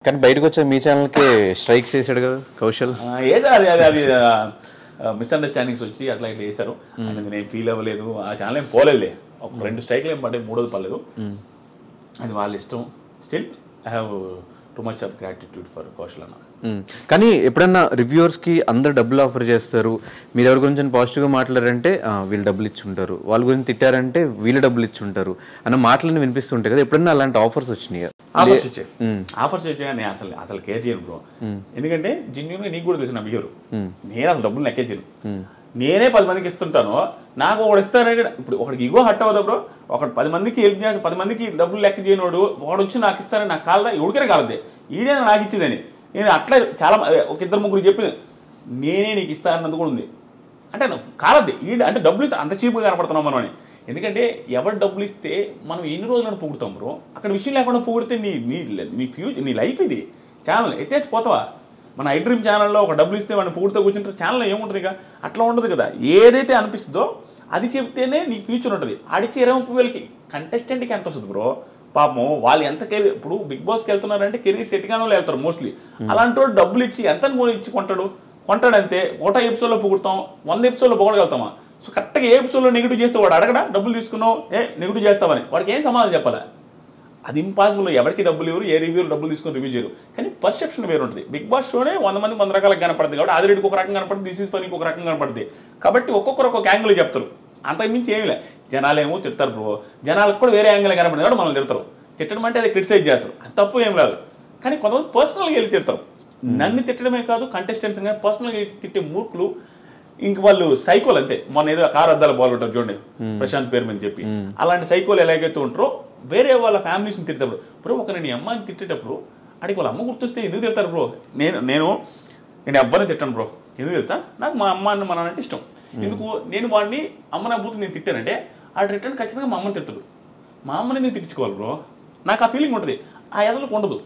కానీ బయటకు వచ్చే మీ ఛానల్కి స్ట్రైక్స్ వేసాడు కదా కౌశల్. ఏదో అది మిస్అండర్స్టాండింగ్స్ వచ్చి అట్లా ఇట్లా వేశారు. నేను ఫీల్ అవ్వలేదు, ఆ ఛానల్ ఏం పోలేదులే. ఒక 2 స్ట్రైక్లు ఏం పడ్డాయి, 3వ పర్లేదు. అది వాళ్ళ ఇష్టం. Still I have too much of gratitude for Kaushal అన్న. కానీ ఎప్పుడన్నా రివ్యూవర్స్కి అందరు డబ్బులు ఆఫర్ చేస్తారు, మీరు ఎవరి గురించి పాజిటివ్గా మాట్లాడారంటే వీళ్ళు డబ్బులు ఇచ్చుంటారు, వాళ్ళ గురించి తిట్టారంటే వీళ్ళు డబ్బులు ఇచ్చుంటారు అన్న మాటలని వినిపిస్తుంటాయి కదా. ఎప్పుడన్నా అలాంటి ఆఫర్స్ వచ్చినాయి? ఆఫర్స్ వచ్చాయి. నేను అసలు కేర్ చేయను బ్రో. ఎందుకంటే జెన్యూన్గా నీకు కూడా తెలిసిన బిహేవియర్. నేను అసలు డబ్బులు లెక్కే చేయను. నేనే 10 మందికి ఇస్తుంటాను. నాకు ఒకడు ఇస్తానంటే ఇప్పుడు ఒకడికి ఇగో హట్ అవ్వదు బ్రో. ఒకటి 10 మందికి హెల్ప్ చేసి 10 మందికి డబ్బులు లెక్క చేయనోడు వాడు వచ్చి నాకు ఇస్తానని నాకు కాలదా? ఎవరికైనా కాలదే, ఈడే నాకు ఇచ్చేదని. నేను అట్లా చాలా ఒక 2-3 చెప్పింది, నేనే నీకు ఇస్తానన్నది కూడా ఉంది. అంటే కాలద్ది అంటే డబ్బులు ఇస్తే అంత చీప్గా కనపడుతున్నాం మనం అని. ఎందుకంటే ఎవరు డబ్బులు ఇస్తే మనం ఎన్ని రోజులను పొగుడుతాం బ్రో. అక్కడ విషయం లేకుండా పొగిడితే నీ ఫ్యూచర్, నీ లైఫ్ ఇది. ఛానల్ ఎత్తేసి పోతావా? మన ఐ డ్రీమ్ ఛానల్లో ఒక డబ్బులు ఇస్తే వాడిని పొగిడితే కూర్చుంటారు. ఛానల్లో ఏముంటుంది ఇక? అట్లా ఉండదు కదా. ఏదైతే అనిపిస్తుందో అది చెప్తేనే నీకు ఫ్యూచర్ ఉంటుంది. ఆడిచ్చే 20,000కి కంటెస్టెంట్కి ఎంత వస్తుంది బ్రో? పాపం వాళ్ళు ఎంత కెరీర్, ఇప్పుడు బిగ్ బాస్కి వెళ్తున్నారంటే కెరీర్ సెట్ కాని వాళ్ళు వెళ్తారు మోస్ట్లీ. అలాంటి వాడు డబ్బులు ఇచ్చి ఎంత ఇచ్చి కొంటాడంతే. 100 ఎపిసోడ్లో పొగుడతాం, 100 ఎపిసోడ్లో పొగడగలుగుతామా? సో కరెక్ట్గా ఏ ఎపిసోడ్లో నెగిటివ్ చేస్తే వాడు అడగడా డబ్బులు తీసుకున్నావు, నెగిటివ్ చేస్తామని? వాడికి ఏం సమాధానం చెప్పాలా? అది ఇంపాసిబుల్. ఎవరికి డబ్బులు ఇవ్వరు, ఏ రివ్యూలు డబ్బులు తీసుకొని రివ్యూ చేయరు. కానీ పర్సెప్షన్ వేరు ఉంటుంది. బిగ్ బాస్ షోనే 100 మందికి 100 రకాలుగా కనపడుతుంది కాబట్టి ఆదిరెడ్డికి ఒక రకంగా కనపడుతుంది, దిస్ ఈజ్ ఫనీకి ఒక రకంగా కనపడుతుంది. కాబట్టి ఒక్కొక్కరు ఒక్కొక్క యాంగిల్ చెప్తారు. అంతకుమించి ఏమి లే. జనాలేమో తిడతారు బ్రో, జనాలకు కూడా వేరే యాంగిల్ కనపడుతుంది కాబట్టి మనం తిడతారు. తిట్టడం అంటే అది క్రిటిసైజ్ చేస్తారు, అది తప్పు ఏం లేదు. కానీ కొంతమంది పర్సనల్గా వెళ్ళి తిడతారు. నన్ను తిట్టడమే కాదు, కంటెస్టెంట్స్ కానీ పర్సనల్గా తిట్టే మూర్ఖులు ఇంక వాళ్ళు సైకోలు అంతే. మొన్న ఏదో కారు అద్దాల బాల్ ఉంటారు చూడండి, ప్రశాంత్ పేరు మీద చెప్పి, అలాంటి సైకోలు ఎలాగైతే ఉంటారో వేరే వాళ్ళ ఫ్యామిలీస్ని తిట్టేటప్పుడు బ్రో, ఒక నేను అమ్మాయిని తిట్టేటప్పుడు అడిగి వాళ్ళ అమ్మ గుర్తొస్తే ఎందుకు తిడతారు బ్రో? నేను ఎవ్వరిని తిట్టాను బ్రో. ఎందుకు తెలుసా? నాకు మా అమ్మ అన్న మా నాన్న అంటే ఇష్టం. ఎందుకు? నేను వాడిని అమ్మ నా బూతులు నేను తిట్టానంటే ఆ రిటర్న్ ఖచ్చితంగా మా అమ్మని తిట్టడు. మా అమ్మని ఎందుకు తిట్టించుకోవాలి బ్రో? నాకు ఆ ఫీలింగ్ ఉంటుంది, ఆ ఎదలకు ఉండదు.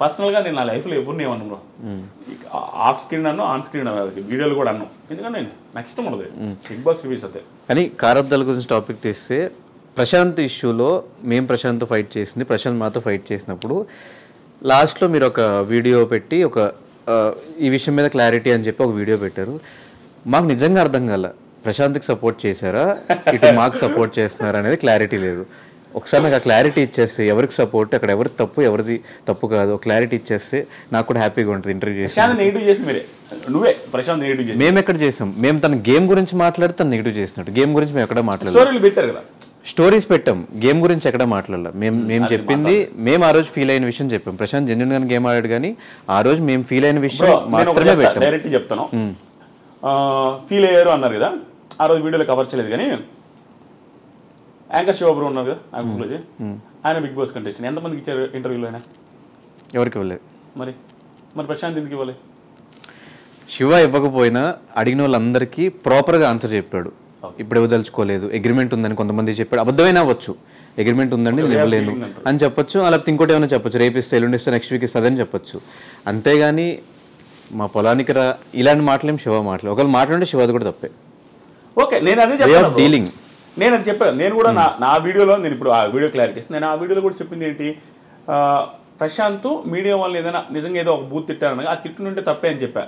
పర్సనల్గా నేను నా లైఫ్లో ఎప్పుడు ఏమన్నా బ్రో, ఆఫ్ స్క్రీన్ అన్నా ఆన్ స్క్రీన్ వీడియోలు కూడా అన్నాను. ఎందుకంటే నాకు ఇష్టం ఉండదు బిగ్ బాస్ రివ్యూస్ అయితే. కానీ కారబ్దాల గురించి టాపిక్ తీస్తే, ప్రశాంత్ ఇష్యూలో మేము ప్రశాంత్తో ఫైట్ చేసింది, ప్రశాంత్ మాతో ఫైట్ చేసినప్పుడు లాస్ట్లో మీరు ఒక వీడియో పెట్టి ఈ విషయం మీద క్లారిటీ అని చెప్పి ఒక వీడియో పెట్టారు. మాకు నిజంగా అర్థం కాల, ప్రశాంత్కి సపోర్ట్ చేశారా ఇటు మాకు సపోర్ట్ చేస్తున్నారా అనేది క్లారిటీ లేదు. ఒకసారి నాకు ఆ క్లారిటీ ఇచ్చేస్తే ఎవరికి సపోర్ట్, అక్కడ ఎవరికి తప్పు, ఎవరిది తప్పు కాదు, క్లారిటీ ఇచ్చేస్తే నాకు కూడా హ్యాపీగా ఉంటుంది. ఇంటర్వ్యూ చేసి మేము ఎక్కడ చేసాం? మేము తన గేమ్ గురించి మాట్లాడితే తను నెగిటివ్ చేసినట్టు. గేమ్ గురించి మేము ఎక్కడ మాట్లాడలేదు, స్టోరీస్ పెట్టాం, గేమ్ గురించి ఎక్కడ మాట్లాడలేదు. మేము చెప్పింది, మేము ఆ రోజు ఫీల్ అయిన విషయం చెప్పాం. ప్రశాంత్ జెన్యూన్ గానే గేమ్ ఆడాడు, కానీ ఆ రోజు మేము ఫీల్ అయిన విషయం మాత్రమే పెట్టాం. డైరెక్ట్ చెప్తాను, ఫీల్ అయ్యారు అన్నారు కదా, ఆ రోజు వీడియోలో కవర్ చేయలేదు. కానీ యాంకర్ శివబ్రో ఉన్నారు కదా యాంకర్లోజీ, ఆయన బిగ్ బాస్ కంటెస్టెంట్, ఎంతమందికి ఇచ్చారు ఇంటర్వ్యూలో? ఆయన ఎవరికి ఇవ్వలేదు. మరి ప్రశాంత్ ఎందుకు ఇవ్వాలి? శివ ఇవ్వకపోయినా అడిగిన వాళ్ళందరికీ ప్రాపర్గా ఆన్సర్ చెప్పాడు. ఇప్పుడు ఇవ్వదలుచుకోలేదు, అగ్రిమెంట్ ఉందని కొంతమంది చెప్పాడు. అబద్ధమైనా అవ్వచ్చు, అగ్రిమెంట్ ఉందండి నేను ఇవ్వలేను అని చెప్పొచ్చు, లేకపోతే ఇంకోటి ఏమైనా చెప్పొచ్చు, రేపిస్తే ఎల్లుండిస్తే నెక్స్ట్ వీక్ ఇస్తుందని చెప్పొచ్చు. అంతేగాని మా పొలానికి రా ఇలాంటి మాటలేం శివ మాటలు. ఒకవేళ మాట్లాడే శివది కూడా తప్పే. ఓకే, నేను అదే చెప్పాను, డీలింగ్ నేను అది చెప్పాను. నేను కూడా నా వీడియోలో, నేను ఇప్పుడు ఆ వీడియో క్లారిటీ ఇస్తాను. నేను ఆ వీడియోలో కూడా చెప్పింది ఏంటి, ప్రశాంత్ మీడియా వాళ్ళు ఏదైనా నిజంగా ఏదో ఒక బూత్ తిట్టారనగా ఆ తిట్టునుంటే తప్పే అని చెప్పా.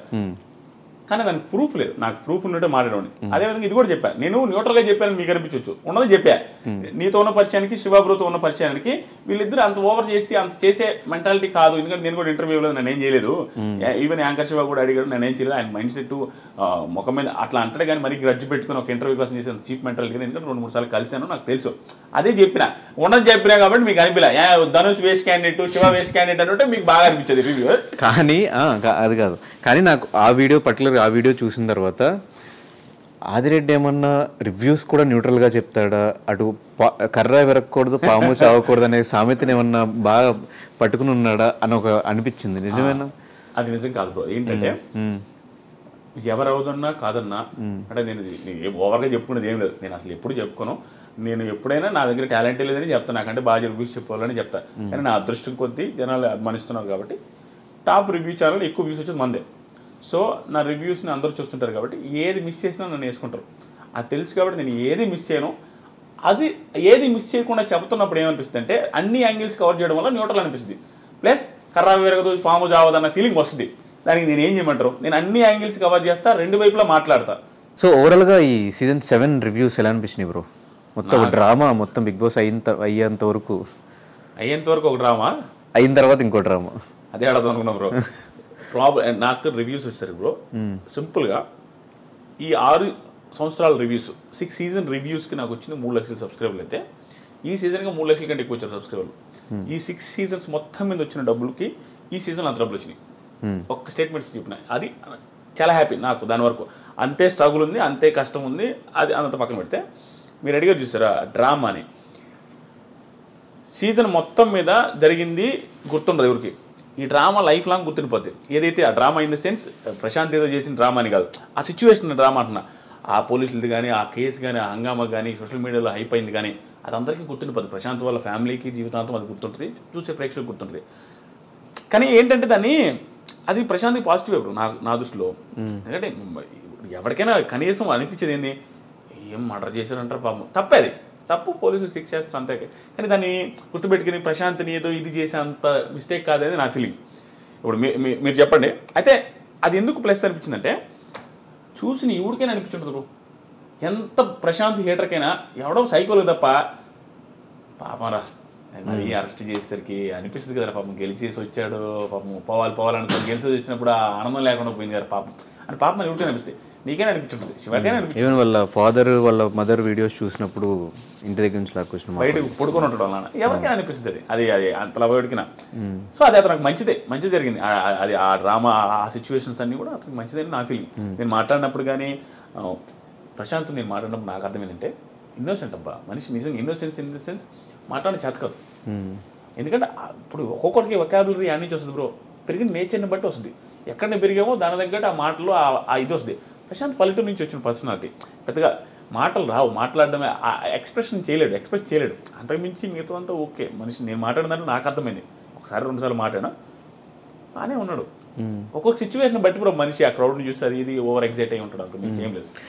కానీ దానికి ప్రూఫ్ లేదు, నాకు ప్రూఫ్ ఉన్నట్టే మాట్లాడండి. అదేవిధంగా ఇది కూడా చెప్పాను, నేను న్యూట్రల్గా చెప్పాను, మీకు అనిపించవచ్చు, ఉన్నది చెప్పా. నీతో ఉన్న పరిచయానికి శివబ్రోతో ఉన్న పరిచయానికి వీళ్ళిద్దరు అంత ఓవర్ చేసి అంత చేసే మెంటాలిటీ కాదు. ఎందుకంటే నేను కూడా ఇంటర్వ్యూలో నేను ఏం చేయలేదు, ఈవెన్ యాంకర్ శివ కూడా అడిగాడు, నేను ఏం చేయలేదు. ఆయన మైండ్ సెట్ ముఖం మీద అట్లా అంటాడు, కానీ మరి గ్రడ్జ్ పెట్టుకుని ఒక ఇంటర్వ్యూ కోసం చేసి అంత చీప్ మెంటాలిటీ కదా. ఎందుకంటే 2-3 సార్లు కలిసాను, నాకు తెలుసు. అదే చెప్పిన, ఉన్నది చెప్పినా కాబట్టి మీకు అనిపించలే Dhanush waste candidate, Shiva waste candidate అంటే మీకు బాగా అనిపించేది రివ్యూ. కానీ అది కాదు, కానీ నాకు ఆ వీడియో పర్టికులర్ ఆ వీడియో చూసిన తర్వాత ఆదిరెడ్డి ఏమన్నా రివ్యూస్ కూడా న్యూట్రల్గా చెప్తాడా, అటు కర్ర విరగకూడదు పాము చావకూడదు అనే సామెతని ఏమన్నా బాగా పట్టుకుని ఉన్నాడా అని ఒక అనిపించింది. నిజమేనా? అది నిజం కాదు బ్రో. ఏంటంటే ఎవరవుదన్నా కాదన్నా అంటే నేను ఓవర్గా చెప్పుకునేది ఏం లేదు. నేను అసలు ఎప్పుడు చెప్పుకోను. నేను ఎప్పుడైనా నా దగ్గర టాలెంట్ లేదని చెప్తాను, నాకంటే బాగా రివ్యూస్ చెప్పుకోవాలని చెప్తాను. కానీ నా అదృష్టం కొద్దీ జనాలు అభిమానిస్తున్నారు కాబట్టి టాప్ రివ్యూ ఛానల్ ఎక్కువ వ్యూస్ వచ్చేది మందే. సో నా రివ్యూస్ని అందరూ చూస్తుంటారు కాబట్టి ఏది మిస్ చేసినా నన్ను వేసుకుంటారు. అది తెలుసు కాబట్టి నేను ఏది మిస్ చేయను. అది ఏది మిస్ చేయకుండా చెప్తున్నప్పుడు ఏమనిపిస్తుంది అంటే అన్ని యాంగిల్స్ కవర్ చేయడం వల్ల న్యూట్రల్ అనిపిస్తుంది. ప్లస్ కర్రా విరగదు పాము జావదన్న ఫీలింగ్ వస్తుంది. దానికి నేను ఏం చేయమంటారు, నేను అన్ని యాంగిల్స్ కవర్ చేస్తా, రెండు వైపులా మాట్లాడతా. సో ఓవరాల్గా ఈ సీజన్ 7 రివ్యూస్ ఎలా అనిపించినాయి బ్రో? మొత్తం డ్రామా, మొత్తం బిగ్ బాస్ అయ్యేంత వరకు ఒక డ్రామా, అయిన తర్వాత ఇంకో డ్రామా, అదే అడదాం అనుకున్నా బ్రో. నాకు రివ్యూస్ వచ్చారు బ్రో. సింపుల్గా ఈ 6 సంవత్సరాల రివ్యూస్, 6 సీజన్ రివ్యూస్కి నాకు వచ్చింది 3 లక్షల సబ్స్క్రైబర్లు. అయితే ఈ సీజన్గా 3 లక్షల కంటే ఎక్కువ వచ్చారు సబ్స్క్రైబర్లు. ఈ 6 సీజన్స్ మొత్తం మీద వచ్చిన డబ్బులకి ఈ సీజన్ అంత డబ్బులు వచ్చినాయి. ఒక్క స్టేట్మెంట్స్ చెప్పినాయి. అది చాలా హ్యాపీ నాకు. దాని వరకు అంతే స్ట్రగుల్ ఉంది, అంతే కష్టం ఉంది. అది అంత పక్కన పెడితే మీరు అడిగారు చూసారా డ్రామాని, సీజన్ మొత్తం మీద జరిగింది గుర్తుండదు ఎవరికి. ఈ డ్రామా లైఫ్ లాంగ్ గుర్తుండిపోద్ది. ఏదైతే ఆ drama in the sense Prashanth ఏదో చేసిన డ్రామా అని కాదు, ఆ సిచ్యువేషన్ డ్రామా అంటున్నా. ఆ పోలీసులది కానీ, ఆ కేసు కానీ, ఆ హంగామా కానీ, సోషల్ మీడియాలో హైప్ అయింది కానీ, అది అందరికీ గుర్తుండిపోద్ది. ప్రశాంత్ వాళ్ళ ఫ్యామిలీకి జీవితాంతం అది గుర్తుంటుంది, చూసే ప్రేక్షకులకు గుర్తుంటుంది. కానీ ఏంటంటే అది ప్రశాంత్కి పాజిటివ్ ఇప్పుడు నా దృష్టిలో. ఎందుకంటే ఎవరికైనా కనీసం అనిపించేది ఏంది, ఏం మర్డర్ చేశారంటారు పాపం, తప్పేది తప్పు, పోలీసులు శిక్ష చేస్తారు అంతే. కానీ దాన్ని గుర్తుపెట్టుకుని ప్రశాంత్ని ఏదో ఇది చేసే అంత మిస్టేక్ కాదని నా ఫీలింగ్. ఇప్పుడు మీరు చెప్పండి. అయితే అది ఎందుకు ప్లస్ అనిపించిందంటే, చూసిన ఎవరికైనా అనిపించుంటుంది బ్రో. ఎంత ప్రశాంత్ హేటర్కైనా ఎవడో సైకోలు తప్ప పాపంరా మరీ అరెస్ట్ చేసేసరికి అనిపిస్తుంది కదా పాపం, గెలిచేసి వచ్చాడు పాపం, పోవాలనుకుని గెలిచేసి వచ్చినప్పుడు ఆ ఆనందం లేకుండా పోయింది కదా పాపం అని పాపం ఎవరికైనా అనిపిస్తుంది. నీకైనా అనిపించుంటుంది, శివకైనా అనిపిస్తుంది. ఈవెన్ వాళ్ళ ఫాదర్ వాళ్ళ మదర్ వీడియోస్ చూసినప్పుడు ఇంటి దగ్గర నుంచి లాక్కొచ్చిన బయటకు పడుకొని ఉంటాడు అలా ఎవరికైనా అనిపిస్తుంది. అది అంతలా బయటకినా. సో అది అతనికి మంచి జరిగింది. అది ఆ డ్రామా, ఆ సిచ్యువేషన్స్ అన్నీ కూడా అతనికి మంచిదని నా ఫీలింగ్. నేను మాట్లాడినప్పుడు కానీ ప్రశాంత్ నేను మాట్లాడినప్పుడు నాకు అర్థమైందంటే, ఇన్నోసెంట్ అబ్బా మనిషి, నిజంగా ఇన్నోసెన్స్ ఇన్ ద సెన్స్ మాట్లాడిన చేత కాదు. ఎందుకంటే ఇప్పుడు ఒక్కొక్కరికి వొకాబులరీ యాడ్ నుంచి వస్తుంది బ్రో, పెరిగిన నేచర్ని బట్టి వస్తుంది. ఎక్కడ పెరిగామో దాని తగ్గట్టు ఆ మాటలు ఆ ఇది వస్తుంది. ప్రశాంత్ పల్లెటూరు నుంచి వచ్చిన పర్సనాలిటీ, పెద్దగా మాటలు రావు, మాట్లాడడమే, ఎక్స్ప్రెస్ చేయలేడు. అంతకుమించి మిగతా అంతా ఓకే మనిషి. నేను మాట్లాడిన నాకు అర్థమైంది, ఒకసారి 2 సార్లు మాట్లాడినా బాగానే ఉన్నాడు. ఒక్కొక్క సిచ్యువేషన్ బట్టి బ్రో మనిషి ఆ క్రౌడ్ని చూసి అది ఇది ఓవర్ ఎగ్జైట్ అయి ఉంటాడు, అంతకుమించి ఏం లేదు.